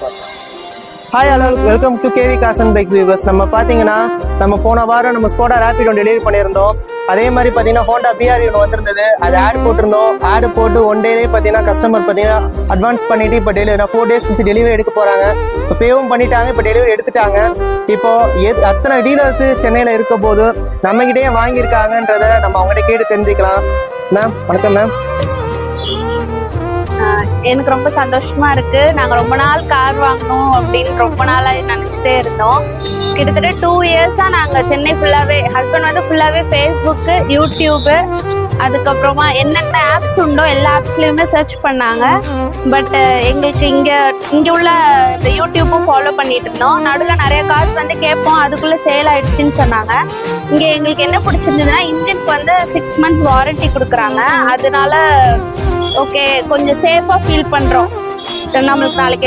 Hi hello welcome to KV cars and bikes viewers. நம்ம பார்த்தீங்கன்னா நம்ம போன வாரம் நம்ம ஸ்கோடா ரேபிடோ டெலிவரி பண்ணியிருந்தோம். அதே மாதிரி பார்த்தீங்கன்னா ஹோண்டா பிஆர் ஒன்று வந்திருந்தது. அது ஆட் போட்டிருந்தோம். ஆடு போட்டு ஒன் டேலேயே பார்த்தீங்கன்னா கஸ்டமர் பார்த்தீங்கன்னா அட்வான்ஸ் பண்ணிட்டு இப்போ டெலிவரி 4 days கழிச்சு டெலிவரி எடுக்க போகிறாங்க. இப்போ பேவும் பண்ணிட்டாங்க, இப்போ டெலிவரி எடுத்துட்டாங்க. இப்போ அத்தனை டீலர்ஸ் சென்னையில் இருக்க போது நம்மகிட்டே வாங்கியிருக்காங்கன்றத நம்ம அவங்ககிட்ட கேட்டு தெரிஞ்சுக்கலாம். மேம் வணக்கம். மேம் எனக்கு ரொம்ப சந்தோஷமா இருக்கு. நாங்க ரொம்ப நாள் கார் வாங்கணும் அப்படின்னு ரொம்ப நாளா நினைச்சிட்டே இருந்தோம். கிட்டத்தட்ட 2 years-ஆ நாங்க சென்னை ஃபுல்லாவே, ஹஸ்பண்ட் வந்து ஃபுல்லாவே ஃபேஸ்புக், யூடியூப், அதுக்கப்புறமா என்னென்ன ஆப்ஸ் உண்டோ எல்லா ஆப்ஸ்லயுமே சர்ச் பண்ணாங்க. பட் எங்களுக்கு இங்க உள்ள இந்த யூடியூப்பும் ஃபாலோ பண்ணிட்டு இருந்தோம். நடுவில் நிறைய கார்ஸ் வந்து கேட்போம், அதுக்குள்ள சேல் ஆயிடுச்சுன்னு சொன்னாங்க. இங்க எங்களுக்கு என்ன பிடிச்சிருந்ததுன்னா இன்ஜினுக்கு வந்து 6 months வாரண்டி கொடுக்குறாங்க. அதனால ஓகே கொஞ்சம் சேஃபா ஃபீல் பண்றோம். நம்மளுக்கு நாளைக்கு